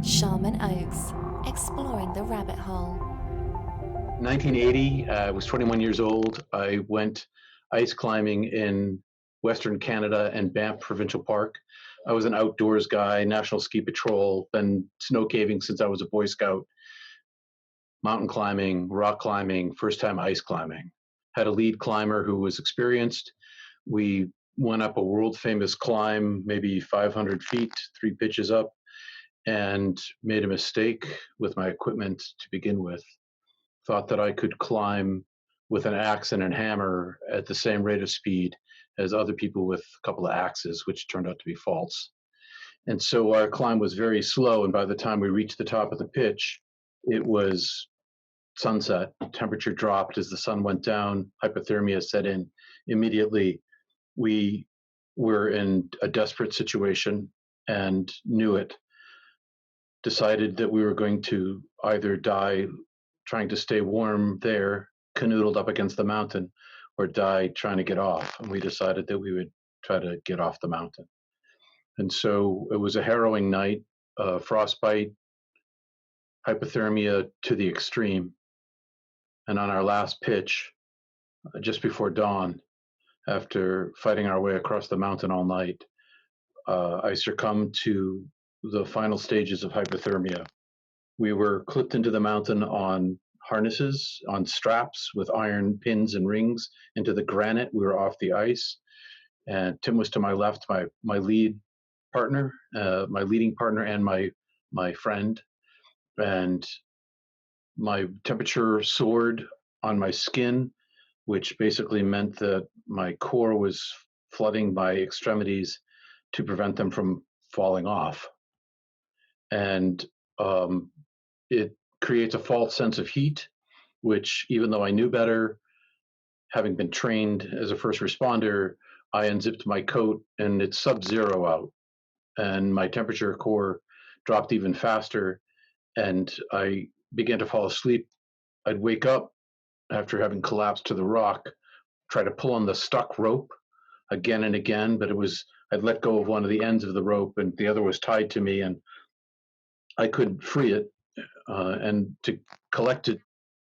Shaman Oaks, exploring the rabbit hole. 1980, I was 21 years old. I went ice climbing in Western Canada and Banff Provincial Park. I was an outdoors guy, National Ski Patrol, been snow caving since I was a Boy Scout, mountain climbing, rock climbing, first time ice climbing. Had a lead climber who was experienced. We went up a world famous climb, maybe 500 feet, 3 pitches up, and made a mistake with my equipment to begin with. Thought that I could climb with an axe and a hammer at the same rate of speed as other people with a couple of axes, which turned out to be false. And so our climb was very slow. And by the time we reached the top of the pitch, it was sunset. Temperature dropped as the sun went down. Hypothermia set in immediately. We were in a desperate situation and knew it. Decided that we were going to either die trying to stay warm there, canoodled up against the mountain, or die trying to get off. And we decided that we would try to get off the mountain. And so it was a harrowing night, frostbite, hypothermia to the extreme. And on our last pitch, just before dawn, after fighting our way across the mountain all night, I succumbed to the final stages of hypothermia. We were clipped into the mountain on harnesses, on straps with iron pins and rings into the granite. We were off the ice. And Tim was to my left, my lead partner, my leading partner, and my friend. And my temperature soared on my skin, which basically meant that my core was flooding my extremities to prevent them from falling off. And it creates a false sense of heat, which, even though I knew better, having been trained as a first responder, I unzipped my coat and it's sub-zero out. And my temperature core dropped even faster. And I began to fall asleep. I'd wake up after having collapsed to the rock, try to pull on the stuck rope again and again, but I'd let go of one of the ends of the rope and the other was tied to me and I couldn't free it. And to collect it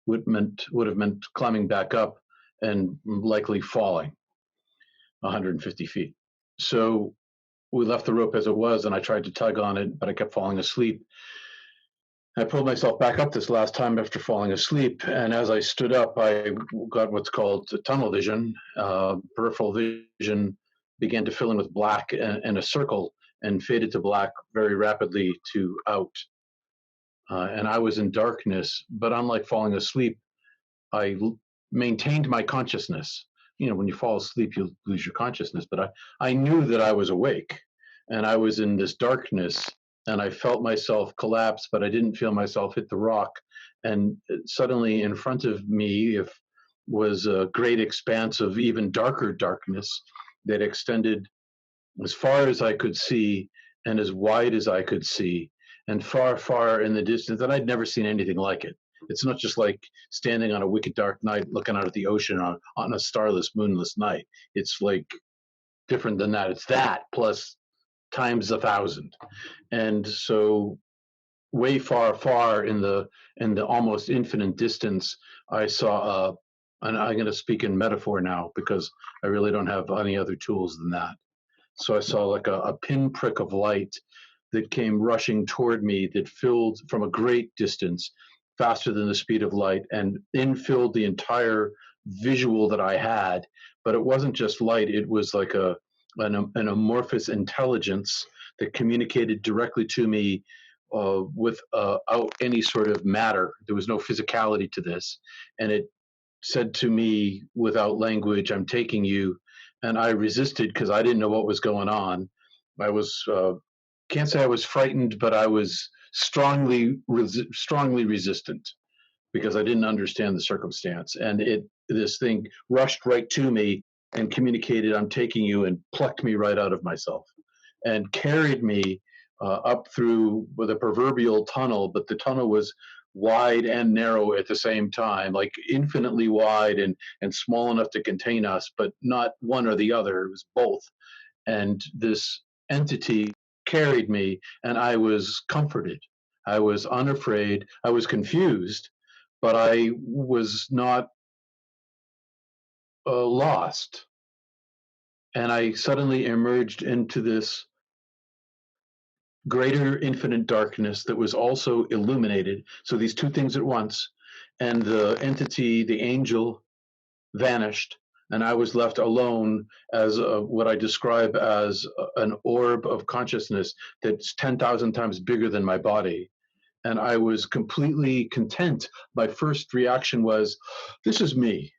would have meant climbing back up and likely falling 150 feet. So we left the rope as it was, and I tried to tug on it, but I kept falling asleep. I pulled myself back up this last time after falling asleep, and as I stood up, I got what's called tunnel vision. Peripheral vision began to fill in with black and a circle and faded to black very rapidly to out. And I was in darkness, but unlike falling asleep, I maintained my consciousness. You know, when you fall asleep, you lose your consciousness, but I knew that I was awake and I was in this darkness and I felt myself collapse, but I didn't feel myself hit the rock. And suddenly in front of me was a great expanse of even darker darkness that extended as far as I could see and as wide as I could see and far, far in the distance. And I'd never seen anything like it. It's not just like standing on a wicked dark night looking out at the ocean on a starless, moonless night. It's like different than that. It's that plus times 1,000. And so way far, far in the almost infinite distance, I saw and I'm going to speak in metaphor now because I really don't have any other tools than that. So I saw like a pinprick of light that came rushing toward me that filled from a great distance, faster than the speed of light, and infilled the entire visual that I had. But it wasn't just light, it was like an amorphous intelligence that communicated directly to me without any sort of matter. There was no physicality to this. And it said to me without language, "I'm taking you." And I resisted because I didn't know what was going on. I was, can't say I was frightened, but I was strongly resistant because I didn't understand the circumstance. And this thing rushed right to me and communicated, "I'm taking you," and plucked me right out of myself and carried me up through with a proverbial tunnel, but the tunnel was wide and narrow at the same time, like infinitely wide and small enough to contain us, but not one or the other. It was both. And this entity carried me, and I was comforted. I was unafraid. I was confused, but I was not lost. And I suddenly emerged into this greater infinite darkness that was also illuminated. So these two things at once, and the entity, the angel, vanished, and I was left alone as what I describe as an orb of consciousness that's 10,000 times bigger than my body. And I was completely content. My first reaction was, this is me.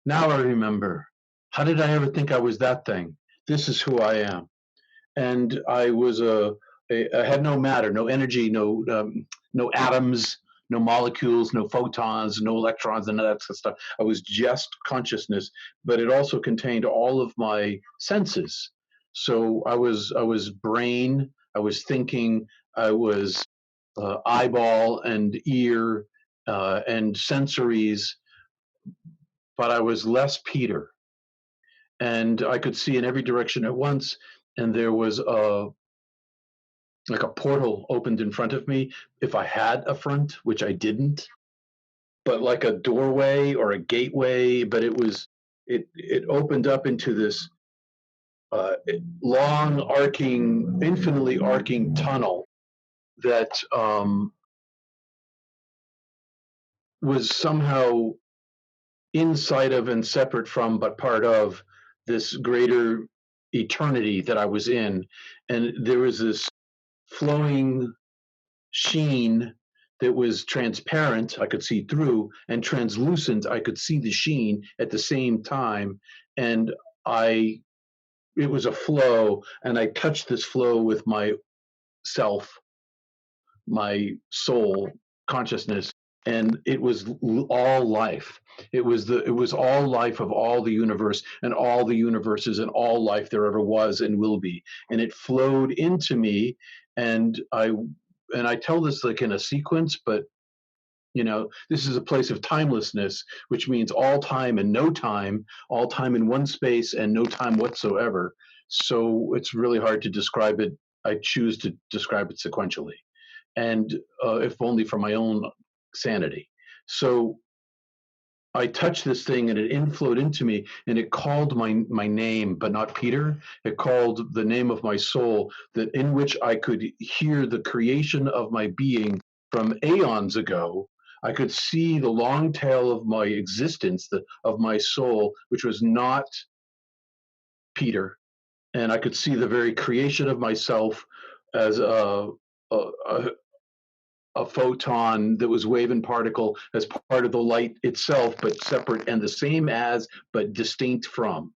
Now I remember. How did I ever think I was that thing? This is who I am. And I was I had no matter, no energy, no atoms, no molecules, no photons, no electrons, and that sort of stuff. I was just consciousness, but it also contained all of my senses. So I was brain, I was thinking, I was eyeball and ear and sensories, but I was less Peter, and I could see in every direction at once. And there was like a portal opened in front of me if I had a front, which I didn't, but like a doorway or a gateway. But it opened up into this long arcing, infinitely arcing tunnel that was somehow inside of and separate from, but part of this greater eternity that I was in. And there was this flowing sheen that was transparent, I could see through, and translucent, I could see the sheen at the same time. And it was a flow, and I touched this flow with my self, my soul, consciousness, and it was all life. It was all life of all the universe and all the universes and all life there ever was and will be. And it flowed into me, and I tell this like in a sequence, but this is a place of timelessness, which means all time and no time, all time in one space and no time whatsoever. So it's really hard to describe it. I choose to describe it sequentially, and if only for my own sanity. So I touched this thing, and it inflowed into me, and it called my name, but not Peter. It called the name of my soul, that in which I could hear the creation of my being from aeons ago. I could see the long tail of my existence, of my soul, which was not Peter, and I could see the very creation of myself as a, a photon that was wave and particle as part of the light itself, but separate and the same as, but distinct from.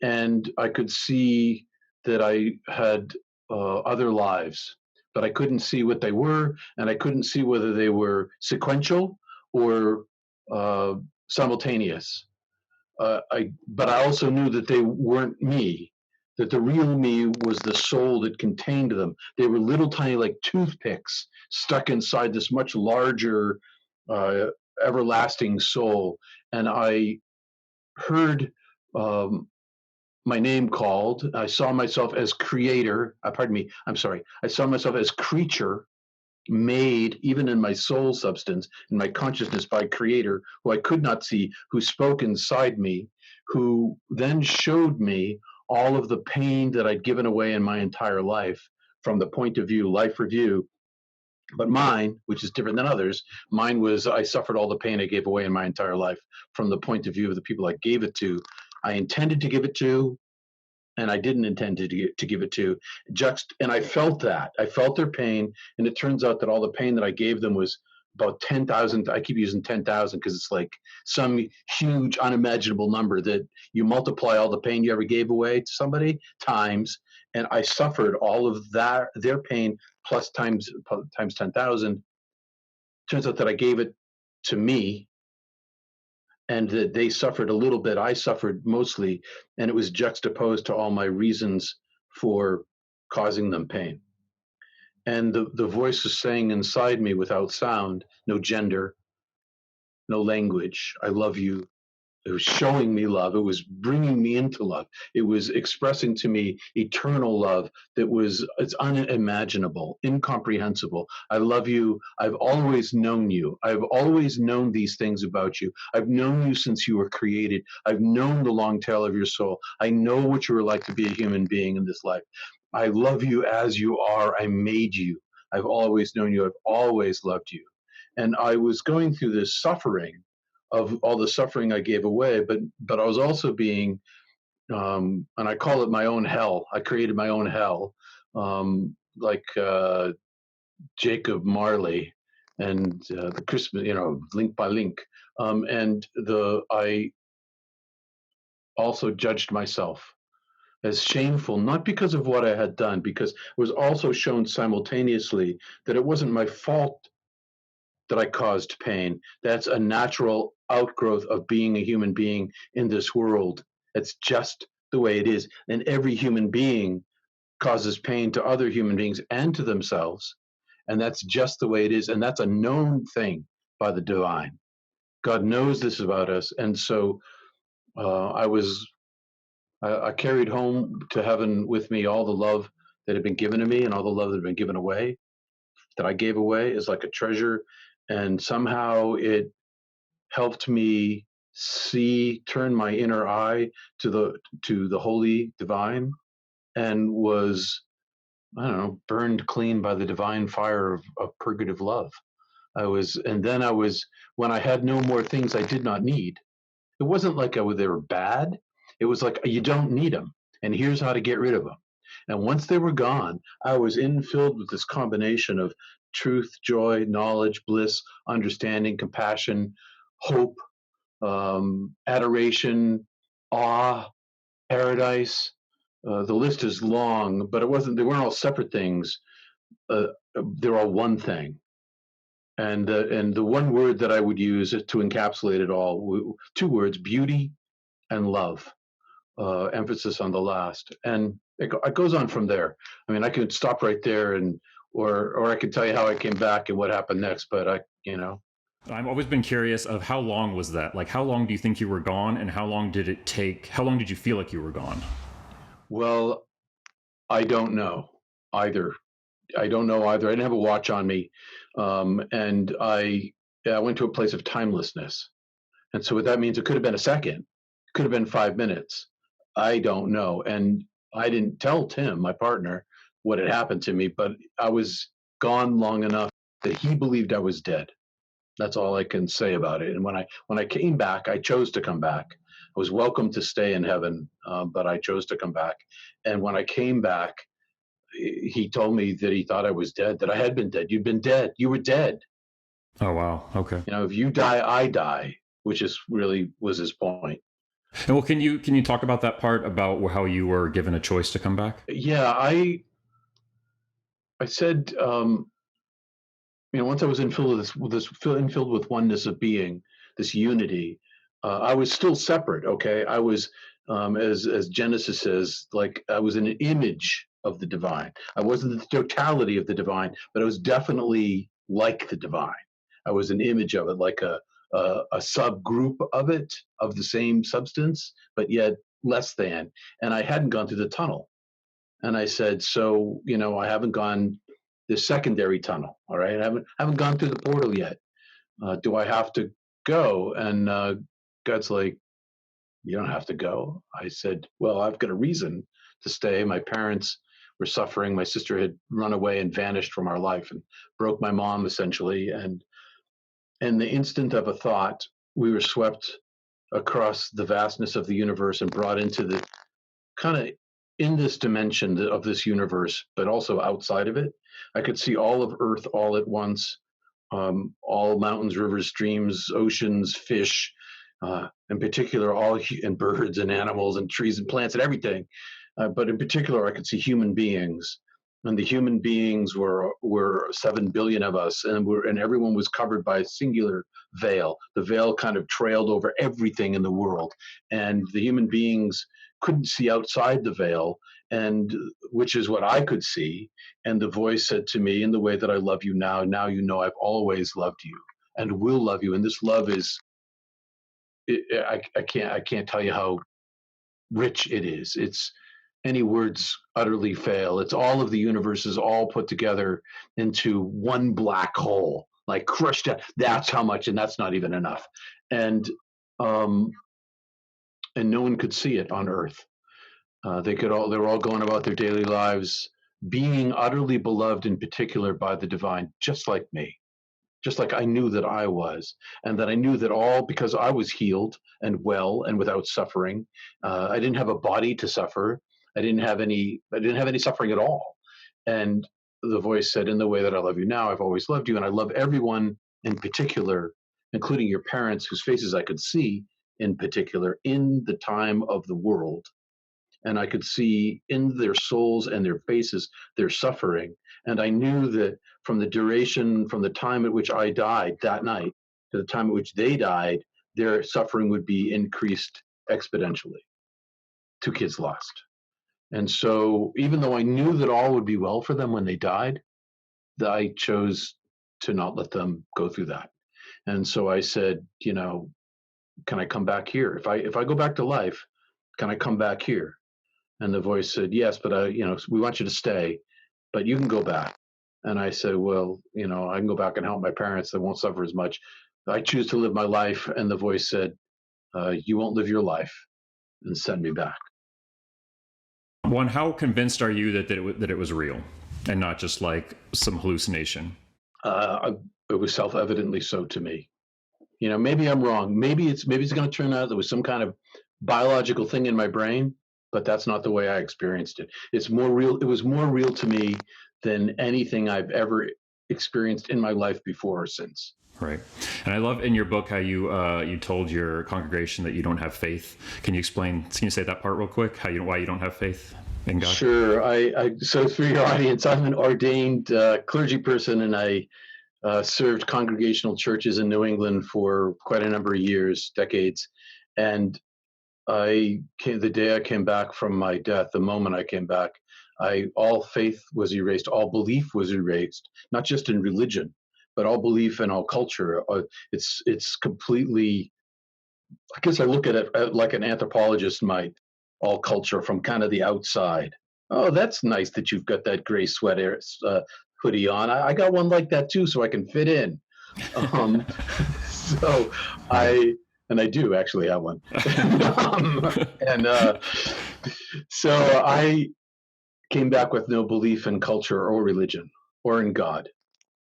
And I could see that I had other lives, but I couldn't see what they were, and I couldn't see whether they were sequential or simultaneous. But I also knew that they weren't me, that the real me was the soul that contained them. They were little tiny, like toothpicks, stuck inside this much larger, uh, everlasting soul. And I heard my name called. I saw myself as creator. Pardon me. I'm sorry. I saw myself as creature, made even in my soul substance, in my consciousness, by creator who I could not see, who spoke inside me, who then showed me all of the pain that I'd given away in my entire life from the point of view, life review. But mine, which is different than others, mine was I suffered all the pain I gave away in my entire life from the point of view of the people I gave it to. I intended to give it to, and I didn't intend to give it to. And I felt that. I felt their pain, and it turns out that all the pain that I gave them was about 10,000. I keep using 10,000 because it's like some huge unimaginable number that you multiply all the pain you ever gave away to somebody times, and I suffered all of that, their pain, plus times 10,000. Turns out that I gave it to me, and that they suffered a little bit, I suffered mostly, and it was juxtaposed to all my reasons for causing them pain. And the voice is saying inside me without sound, no gender, no language, I love you, It was showing me love. It was bringing me into love. It was expressing to me eternal love it's unimaginable, incomprehensible. I love you. I've always known you. I've always known these things about you. I've known you since you were created. I've known the long tail of your soul. I know what you were like to be a human being in this life. I love you as you are. I made you. I've always known you. I've always loved you. And I was going through this suffering of all the suffering I gave away, but I was also being, and I call it my own hell. I created my own hell, like Jacob Marley and the Christmas, link by link. And I also judged myself as shameful, not because of what I had done, because it was also shown simultaneously that it wasn't my fault that I caused pain. That's a natural outgrowth of being a human being in this world. It's just the way it is. And every human being causes pain to other human beings and to themselves. And that's just the way it is. And that's a known thing by the divine. God knows this about us. And so I carried home to heaven with me all the love that had been given to me and all the love that had been given away, that I gave away is like a treasure. And somehow it helped me turn my inner eye to the holy divine, and was, I don't know, burned clean by the divine fire of purgative love. And then when I had no more things I did not need, it wasn't like they were bad. It was like, you don't need them, and here's how to get rid of them. And once they were gone, I was filled with this combination of truth, joy, knowledge, bliss, understanding, compassion, hope, adoration, awe, paradise. The list is long, but they weren't all separate things. They're all one thing. And the one word that I would use to encapsulate it all, two words: beauty and love. Emphasis on the last, and it goes on from there. I mean, I could stop right there, or I could tell you how I came back and what happened next. But I've always been curious of how long was that? Like, how long do you think you were gone, and how long did it take? How long did you feel like you were gone? Well, I don't know either. I didn't have a watch on me, and I went to a place of timelessness. And so what that means, it could have been a second, could have been 5 minutes. I don't know. And I didn't tell Tim, my partner, what had happened to me, but I was gone long enough that he believed I was dead. That's all I can say about it. And when I came back, I chose to come back. I was welcome to stay in heaven, but I chose to come back. And when I came back, he told me that he thought I was dead, that I had been dead. You'd been dead. You were dead. Oh, wow. Okay. If you die, I die, which was his point. And well, can you talk about that part about how you were given a choice to come back? Yeah, I said, once I was infilled with oneness of being, this unity, I was still separate. Okay, I was, as Genesis says, like I was an image of the divine. I wasn't the totality of the divine, but I was definitely like the divine. I was an image of it, like a subgroup of it, of the same substance, but yet less than. And I hadn't gone through the tunnel. And I said, so, I haven't gone the secondary tunnel. All right. I haven't gone through the portal yet. Do I have to go? And God's like, you don't have to go. I said, well, I've got a reason to stay. My parents were suffering. My sister had run away and vanished from our life and broke my mom, essentially. And in the instant of a thought, we were swept across the vastness of the universe and brought into the kind of in this dimension of this universe, but also outside of it. I could see all of Earth all at once, all mountains, rivers, streams, oceans, fish, in particular, and birds and animals and trees and plants and everything. But in particular, I could see human beings. And the human beings were 7 billion of us, and everyone was covered by a singular veil. The veil kind of trailed over everything in the world, and the human beings couldn't see outside the veil, and which is what I could see. And the voice said to me, in the way that I love you now, you know I've always loved you and will love you. And this love is I can't tell you how rich it is. It's any words utterly fail. It's all of the universes all put together into one black hole, like crushed down. That's how much, and that's not even enough. And um, and no one could see it on Earth. They were all going about their daily lives, being utterly beloved, in particular by the divine, just like me, just like I knew that I was, and that I knew that all because I was healed and well and without suffering. I didn't have a body to suffer. I didn't have any suffering at all. And the voice said, "In the way that I love you now, I've always loved you, and I love everyone in particular, including your parents, whose faces I could see in particular in the time of the world." And I could see in their souls and their faces their suffering. And I knew that from the duration, from the time at which I died that night to the time at which they died, their suffering would be increased exponentially. 2 kids lost. And so, even though I knew that all would be well for them when they died, that I chose to not let them go through that. And so I said, can I come back here? If I go back to life, can I come back here? And the voice said, "Yes, but we want you to stay, but you can go back." And I said, "Well, I can go back and help my parents. They won't suffer as much. I choose to live my life." And the voice said, "You won't live your life," and send me back. One, how convinced are you that it was real and not just like some hallucination? It was self-evidently so to me. Maybe I'm wrong. Maybe it's going to turn out there was some kind of biological thing in my brain, but that's not the way I experienced it. It's more real. It was more real to me than anything I've ever experienced in my life before or since. Right. And I love in your book how you told your congregation that you don't have faith. Can you say that part real quick? Why you don't have faith in God? Sure. So for your audience, I'm an ordained clergy person, and I served congregational churches in New England for quite a number of years, decades. And the day I came back from my death, the moment I came back, all faith was erased, all belief was erased, not just in religion, but all belief and all culture. It's completely, I guess I look at it like an anthropologist might, all culture from kind of the outside. Oh, that's nice that you've got that gray sweater hoodie on. I got one like that too, so I can fit in. So and I do actually have one. So I came back with no belief in culture or religion or in God,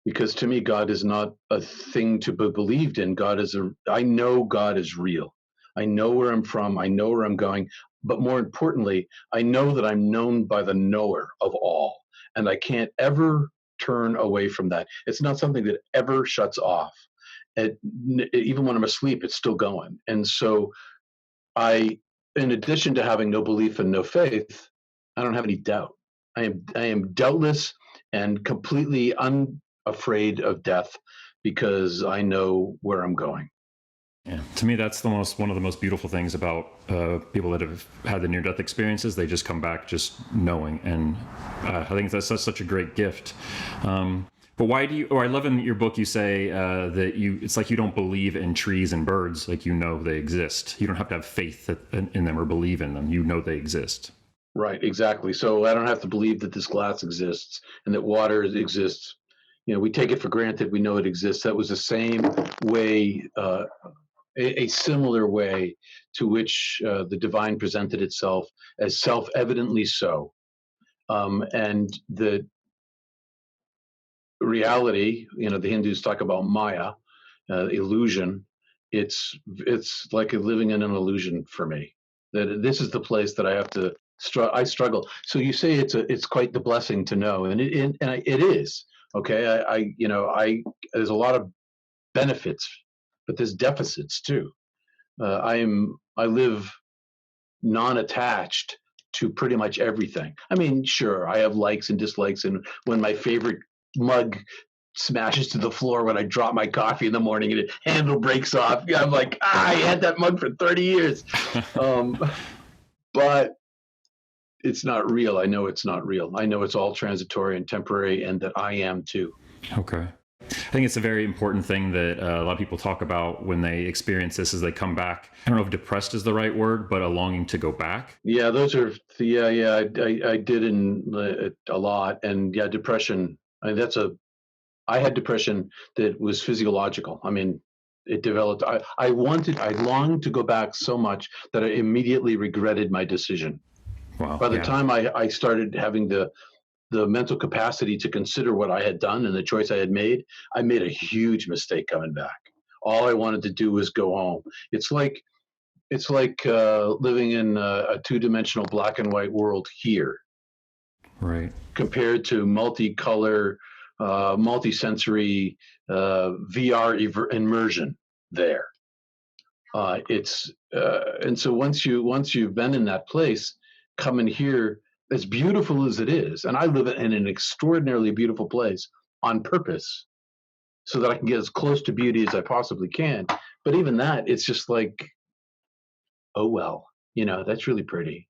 because to me, God is not a thing to be believed in. I know God is real. I know where I'm from. I know where I'm going. But more importantly, I know that I'm known by the knower of all. And I can't ever turn away from that. It's not something that ever shuts off. Even when I'm asleep, it's still going. And so in addition to having no belief and no faith, I don't have any doubt. I am doubtless and completely unafraid of death, because I know where I'm going. Yeah, to me, that's one of the most beautiful things about people that have had the near-death experiences. They just come back just knowing, and I think that's such a great gift. But why do you? Or I love in your book you say that it's like you don't believe in trees and birds, like they exist. You don't have to have faith in them or believe in them. You know they exist. Right, exactly. So I don't have to believe that this glass exists and that water exists. We take it for granted. We know it exists. That was the same way, a similar way to which the divine presented itself as self-evidently so. And the reality, the Hindus talk about Maya, illusion. It's like living in an illusion for me. That this is the place that I have to I struggle. So you say it's quite the blessing to know, and it is. Okay, there's a lot of benefits, but there's deficits too. I live non-attached to pretty much everything. I mean, sure, I have likes and dislikes, and when my favorite mug smashes to the floor when I drop my coffee in the morning and the handle breaks off, I'm like, I had that mug for 30 years. But it's not real. I know it's not real. I know it's all transitory and temporary, and that I am too. Okay. I think it's a very important thing that a lot of people talk about when they experience this as they come back. I don't know if depressed is the right word, but a longing to go back. Yeah, those are I did a lot, and yeah, depression. I mean, I had depression that was physiological. I mean, it developed. I longed to go back so much that I immediately regretted my decision. Wow. By the Yeah. time I started having the mental capacity to consider what I had done and the choice I had made, I made a huge mistake coming back. All I wanted to do was go home. It's like living in a two-dimensional black and white world here, Right. compared to multicolor, multisensory VR immersion there. And so once you've been in that place, coming here, as beautiful as it is, and I live in an extraordinarily beautiful place on purpose, so that I can get as close to beauty as I possibly can. But even that, it's just like, oh well, that's really pretty,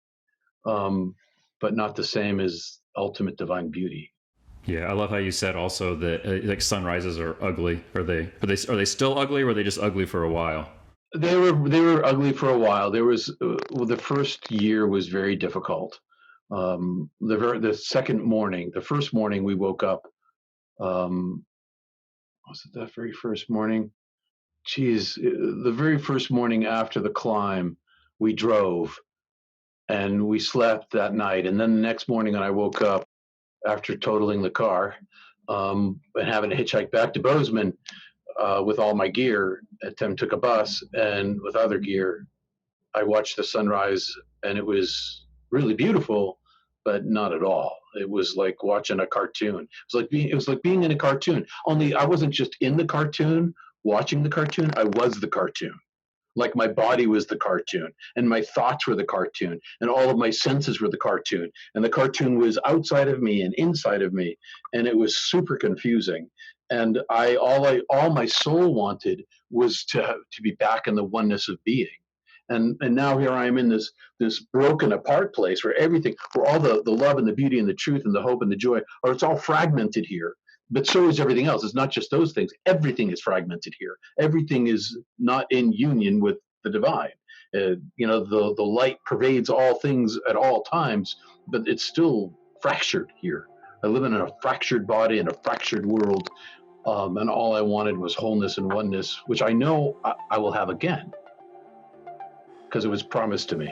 but not the same as ultimate divine beauty. Yeah, I love how you said also that like sunrises are ugly. Are they still ugly, or were they just ugly for a while? They were ugly for a while. There was well, the first year was very difficult. The second morning, the first morning we woke up. Um, was it that very first morning? Geez, the very first morning after the climb, we drove and we slept that night. And then the next morning, when I woke up after totaling the car, and having to hitchhike back to Bozeman with all my gear, Tim took a bus, and with other gear, I watched the sunrise, and it was really beautiful, but not at all. It was like watching a cartoon. It was like being in a cartoon. Only I wasn't just in the cartoon, watching the cartoon. I was the cartoon. Like my body was the cartoon, and my thoughts were the cartoon, and all of my senses were the cartoon, and the cartoon was outside of me and inside of me, and it was super confusing. And all my soul wanted was to be back in the oneness of being. And now here I am in this broken apart place where all the love and the beauty and the truth and the hope and the joy, or it's all fragmented here. But so is everything else. It's not just those things. Everything is fragmented here. Everything is not in union with the divine. The light pervades all things at all times, but it's still fractured here. I live in a fractured body in a fractured world, and all I wanted was wholeness and oneness, which I know I will have again, because it was promised to me.